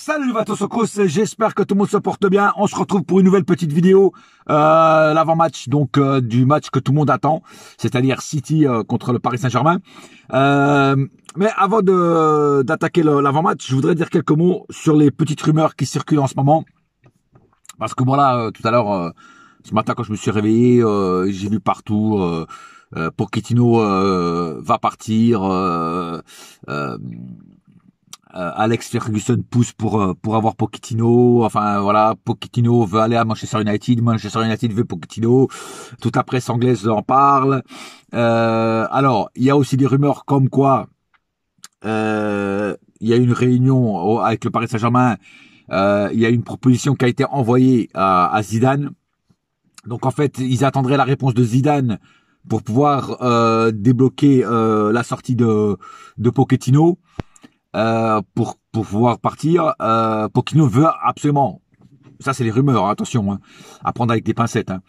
Salut Vatosokos, j'espère que tout le monde se porte bien. On se retrouve pour une nouvelle petite vidéo, l'avant-match donc du match que tout le monde attend, c'est-à-dire City contre le Paris Saint-Germain. Mais avant d'attaquer l'avant-match, je voudrais dire quelques mots sur les petites rumeurs qui circulent en ce moment. Parce que voilà, tout à l'heure, ce matin quand je me suis réveillé, j'ai vu partout Pochettino va partir. Alex Ferguson pousse pour avoir Pochettino. Enfin voilà, Pochettino veut aller à Manchester United. Manchester United veut Pochettino. Toute la presse anglaise en parle. Alors, il y a aussi des rumeurs comme quoi il y a une réunion avec le Paris Saint-Germain. Il y a une proposition qui a été envoyée à Zidane. Donc en fait, ils attendraient la réponse de Zidane pour pouvoir débloquer la sortie de Pochettino. Pour pouvoir partir. Pochettino veut absolument, ça c'est les rumeurs, hein, attention, hein, à prendre avec des pincettes, hein,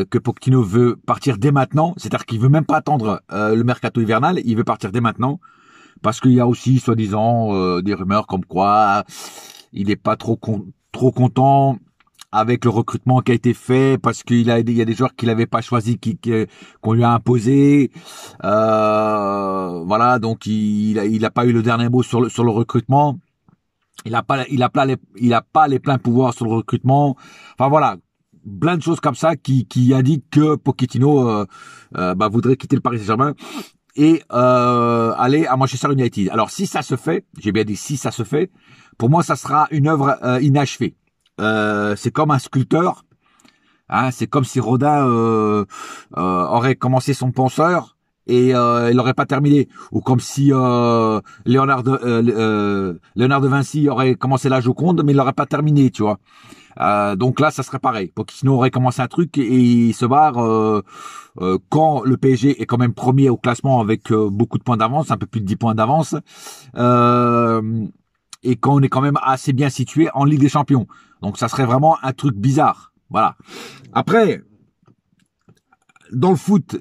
que Pochettino veut partir dès maintenant, c'est-à-dire qu'il veut même pas attendre le mercato hivernal, il veut partir dès maintenant, parce qu'il y a aussi soi-disant des rumeurs comme quoi il est pas trop content avec le recrutement qui a été fait, parce qu'il y a des joueurs qu'il avait pas choisi, qu'on lui a imposé. Voilà, donc il a pas eu le dernier mot sur le recrutement. Il a pas les pleins pouvoirs sur le recrutement. Enfin voilà, plein de choses comme ça qui indiquent que Pochettino voudrait quitter le Paris Saint-Germain et aller à Manchester United. Alors si ça se fait, j'ai bien dit si ça se fait, pour moi ça sera une œuvre inachevée. C'est comme un sculpteur, hein, c'est comme si Rodin aurait commencé son penseur et il n'aurait pas terminé, ou comme si Léonard de Vinci aurait commencé la Joconde mais il n'aurait pas terminé, tu vois. Donc là ça serait pareil, Pochettino aurait commencé un truc et il se barre quand le PSG est quand même premier au classement avec beaucoup de points d'avance, un peu plus de 10 points d'avance, et quand on est quand même assez bien situé en Ligue des Champions. Donc ça serait vraiment un truc bizarre. Voilà. Après, dans le foot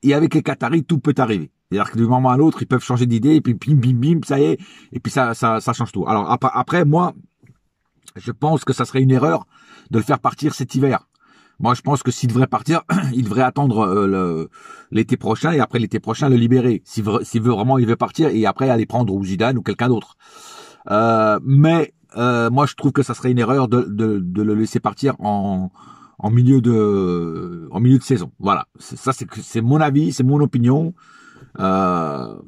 et avec les Qataris, tout peut arriver. C'est-à-dire que du moment à l'autre, ils peuvent changer d'idée et puis bim, bim, bim, ça y est. Et puis ça change tout. Alors après, moi, je pense que ça serait une erreur de le faire partir cet hiver. Moi, je pense que s'il devrait partir, il devrait attendre l'été prochain et après l'été prochain le libérer. S'il veut vraiment, il veut partir et après aller prendre ou Zidane ou quelqu'un d'autre. Mais moi je trouve que ça serait une erreur de le laisser partir en milieu de saison. Voilà, c'est mon avis, c'est mon opinion. Vous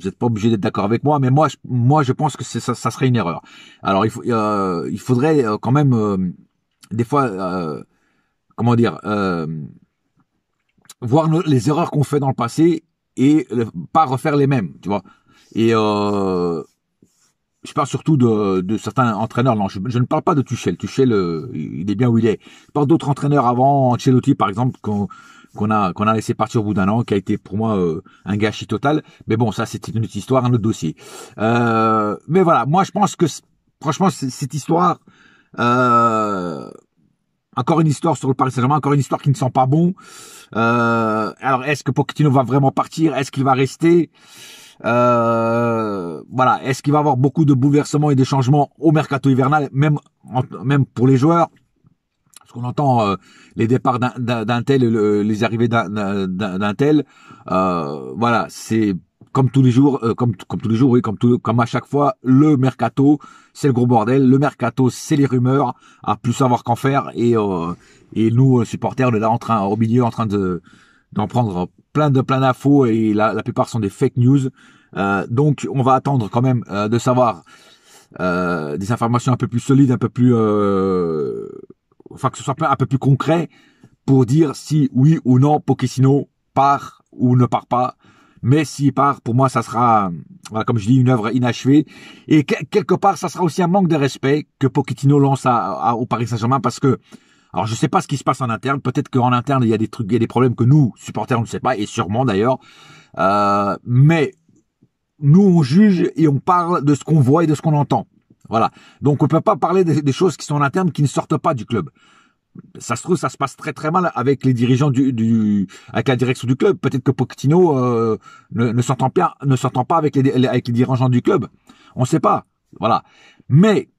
n'êtes pas obligé d'être d'accord avec moi, mais moi je pense que ça serait une erreur. Alors il faudrait quand même des fois comment dire voir les erreurs qu'on fait dans le passé et pas refaire les mêmes, tu vois. Et je parle surtout de certains entraîneurs. Non, je ne parle pas de Tuchel. Tuchel, il est bien où il est. Je parle d'autres entraîneurs avant, Ancelotti par exemple, qu'on a laissé partir au bout d'un an, qui a été pour moi un gâchis total. Mais bon, ça c'était une autre histoire, un autre dossier. Mais voilà, moi je pense que franchement cette histoire, encore une histoire sur le Paris Saint-Germain, encore une histoire qui ne sent pas bon. Alors est-ce que Pochettino va vraiment partir? Est-ce qu'il va rester? Voilà, est-ce qu'il va y avoir beaucoup de bouleversements et de changements au mercato hivernal, même pour les joueurs, parce qu'on entend les départs d'un tel, les arrivées d'un tel. Voilà, c'est comme tous les jours, comme tous les jours, oui, comme à chaque fois, le mercato, c'est le gros bordel. Le mercato, c'est les rumeurs, à plus savoir qu'en faire, et nous supporters, on est là au milieu, en train d'en prendre plein d'infos et la plupart sont des fake news. Donc on va attendre quand même de savoir des informations un peu plus solides, un peu plus enfin que ce soit un peu plus concret pour dire si oui ou non Pochettino part ou ne part pas. Mais s'il part, pour moi ça sera, comme je dis, une œuvre inachevée et quelque part ça sera aussi un manque de respect que Pochettino lance au Paris Saint-Germain, parce que alors je sais pas ce qui se passe en interne, peut-être qu'en interne il y a des trucs, il y a des problèmes que nous supporters on ne sait pas, et sûrement d'ailleurs, mais nous on juge et on parle de ce qu'on voit et de ce qu'on entend. Voilà, donc on peut pas parler des choses qui sont en interne, qui ne sortent pas du club. Ça se trouve, ça se passe très très mal avec les dirigeants avec la direction du club. Peut-être que Pochettino ne s'entend pas avec les dirigeants du club. On ne sait pas. Voilà. Mais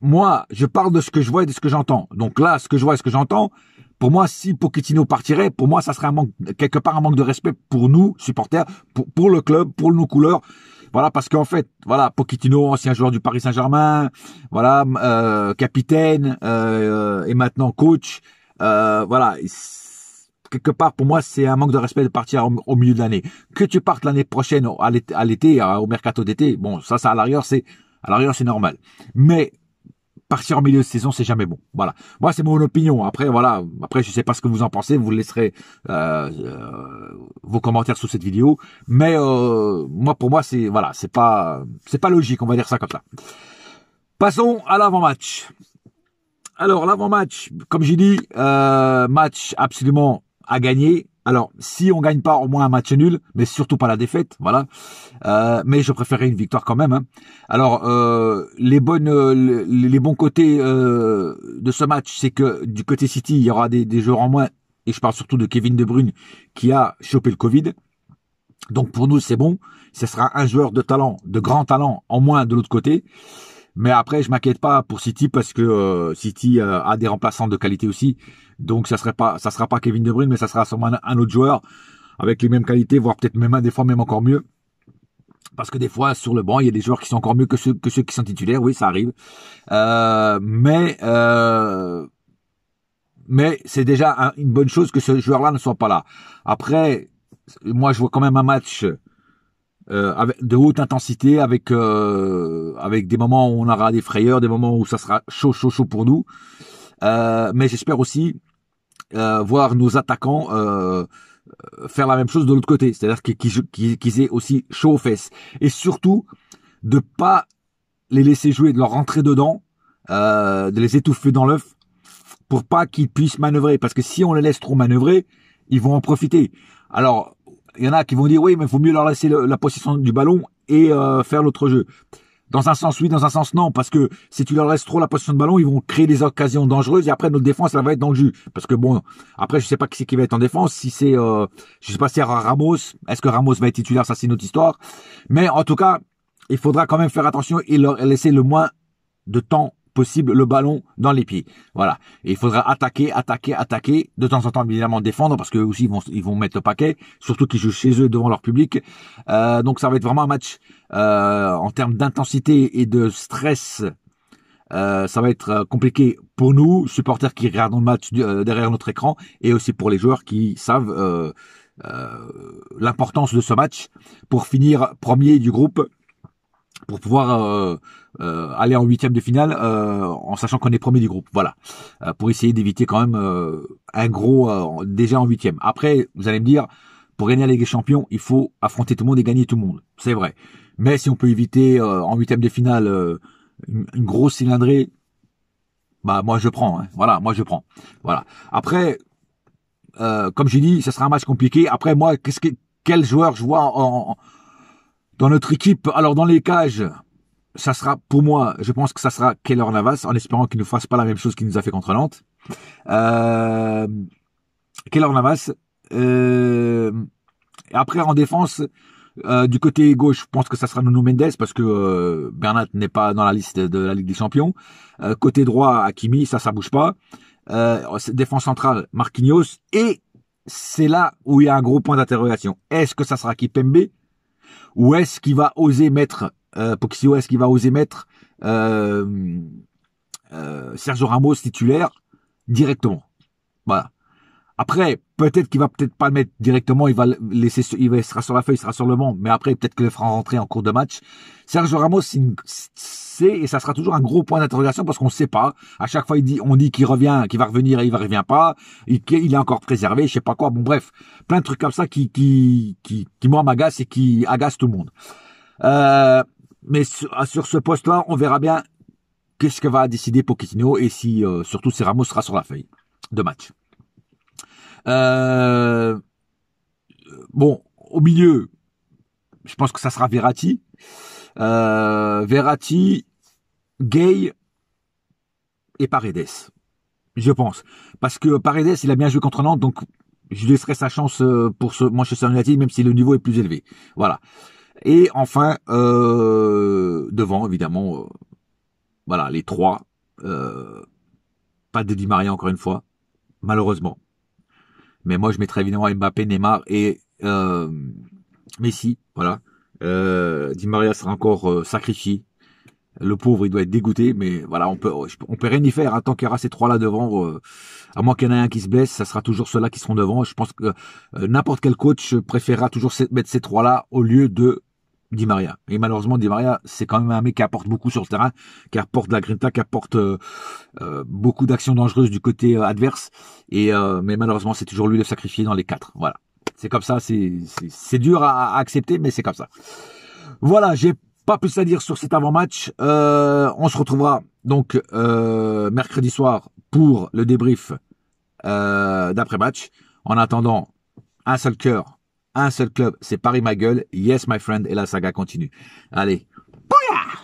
moi, je parle de ce que je vois et de ce que j'entends. Donc là, ce que je vois et ce que j'entends, pour moi, si Pochettino partirait, pour moi, ça serait quelque part un manque de respect pour nous, supporters, pour le club, pour nos couleurs. Voilà, parce qu'en fait, voilà, Pochettino, ancien joueur du Paris Saint-Germain, voilà, capitaine, et maintenant coach, voilà. Quelque part, pour moi, c'est un manque de respect de partir au milieu de l'année. Que tu partes l'année prochaine à l'été, au mercato d'été, bon, ça, à l'arrière, c'est normal. Mais partir en milieu de saison, c'est jamais bon. Voilà. Moi, c'est mon opinion. Après, voilà. Après, je sais pas ce que vous en pensez. Vous laisserez vos commentaires sous cette vidéo. Mais moi, pour moi, c'est voilà, c'est pas logique. On va dire ça comme ça. Passons à l'avant-match. Alors, l'avant-match, comme j'ai dit, match absolument à gagner. Alors, si on gagne pas, au moins un match nul, mais surtout pas la défaite, voilà. Mais je préférais une victoire quand même. Hein. Alors, les bons côtés de ce match, c'est que du côté City, il y aura des joueurs en moins, et je parle surtout de Kevin De Bruyne qui a chopé le Covid. Donc pour nous, c'est bon. Ce sera un joueur de talent, de grand talent en moins de l'autre côté. Mais après, je m'inquiète pas pour City parce que City a des remplaçants de qualité aussi. Donc ça sera pas Kevin De Bruyne, mais ça sera sûrement un autre joueur avec les mêmes qualités, voire peut-être même des fois même encore mieux. Parce que des fois sur le banc, il y a des joueurs qui sont encore mieux que ceux qui sont titulaires. Oui, ça arrive. Mais c'est déjà une bonne chose que ce joueur-là ne soit pas là. Après, moi, je vois quand même un match avec de haute intensité, avec des moments où on aura des frayeurs, des moments où ça sera chaud pour nous. Mais j'espère aussi voir nos attaquants faire la même chose de l'autre côté, c'est-à-dire qu'ils aient aussi chaud aux fesses. Et surtout, de pas les laisser jouer, de leur rentrer dedans, de les étouffer dans l'œuf, pour pas qu'ils puissent manœuvrer. Parce que si on les laisse trop manœuvrer, ils vont en profiter. Alors, il y en a qui vont dire, oui, mais il faut mieux leur laisser la possession du ballon et faire l'autre jeu. Dans un sens, oui, dans un sens, non. Parce que si tu leur laisses trop la possession de ballon, ils vont créer des occasions dangereuses et après, notre défense, elle va être dans le jus. Parce que bon, après, je sais pas qui c'est qui va être en défense. Si c'est, je sais pas si c'est Ramos. Est-ce que Ramos va être titulaire? Ça, c'est une autre histoire. Mais en tout cas, il faudra quand même faire attention et leur laisser le moins de temps possible le ballon dans les pieds. Voilà. Et il faudra attaquer, de temps en temps évidemment défendre parce que aussi ils vont mettre le paquet, surtout qu'ils jouent chez eux devant leur public. Donc ça va être vraiment un match en termes d'intensité et de stress. Ça va être compliqué pour nous, supporters qui regardons le match derrière notre écran, et aussi pour les joueurs qui savent l'importance de ce match pour finir premier du groupe, pour pouvoir aller en huitième de finale en sachant qu'on est premier du groupe. Voilà, pour essayer d'éviter quand même un gros déjà en huitième. Après, vous allez me dire, pour gagner la Ligue des Champions, il faut affronter tout le monde et gagner tout le monde. C'est vrai. Mais si on peut éviter en huitième de finale une grosse cylindrée, bah moi je prends. Hein. Voilà, moi je prends. Voilà. Après, comme j'ai dit, ce sera un match compliqué. Après, moi, quel joueur je vois dans notre équipe? Alors dans les cages, ça sera, pour moi, je pense que ça sera Keylor Navas, en espérant qu'il ne fasse pas la même chose qu'il nous a fait contre Nantes. Keylor Navas. Et après, en défense, du côté gauche, je pense que ça sera Nuno Mendes, parce que Bernat n'est pas dans la liste de la Ligue des Champions. Côté droit, Hakimi, ça bouge pas. Défense centrale, Marquinhos. Et c'est là où il y a un gros point d'interrogation. Est-ce que ça sera Kipembe? Ou est-ce qu'il va oser mettre Pochettino, est-ce qu'il va oser mettre Sergio Ramos titulaire directement? Voilà. Après, peut-être qu'il va peut-être pas le mettre directement, il va laisser, il sera sur la feuille, il sera sur le banc, mais après, peut-être qu'il le fera rentrer en cours de match. Sergio Ramos, et ça sera toujours un gros point d'interrogation parce qu'on ne sait pas. À chaque fois, on dit qu'il revient, qu'il va revenir et il ne revient pas, il est encore préservé, je sais pas quoi. Bon, bref, plein de trucs comme ça qui moi, m'agacent et qui agacent tout le monde. Mais sur ce poste-là, on verra bien qu'est-ce que va décider Pochettino et si, surtout si Ramos sera sur la feuille de match. Bon, au milieu, je pense que ça sera Verratti. Verratti, Gay et Paredes. Je pense. Parce que Paredes, il a bien joué contre Nantes, donc je laisserai sa chance pour ce Manchester United, même si le niveau est plus élevé. Voilà. Et enfin, devant, évidemment, voilà, les trois. Pas de Di Maria encore une fois, malheureusement. Mais moi, je mettrais évidemment Mbappé, Neymar et Messi. Voilà. Di Maria sera encore sacrifié. Le pauvre, il doit être dégoûté, mais voilà, on peut rien y faire. Hein, tant qu'il y aura ces trois-là devant, à moins qu'il y en ait un qui se blesse, ça sera toujours ceux-là qui seront devant. Je pense que n'importe quel coach préférera toujours mettre ces trois-là au lieu de Di Maria. Et malheureusement, Di Maria, c'est quand même un mec qui apporte beaucoup sur le terrain, qui apporte de la grinta, qui apporte beaucoup d'actions dangereuses du côté adverse. Mais malheureusement, c'est toujours lui le sacrifié dans les quatre. Voilà. C'est comme ça, c'est dur à accepter, mais c'est comme ça. Voilà, j'ai pas plus à dire sur cet avant-match. On se retrouvera donc mercredi soir pour le débrief d'après-match. En attendant, un seul cœur, un seul club, c'est Paris ma gueule. Yes my friend, et la saga continue. Allez, bouya!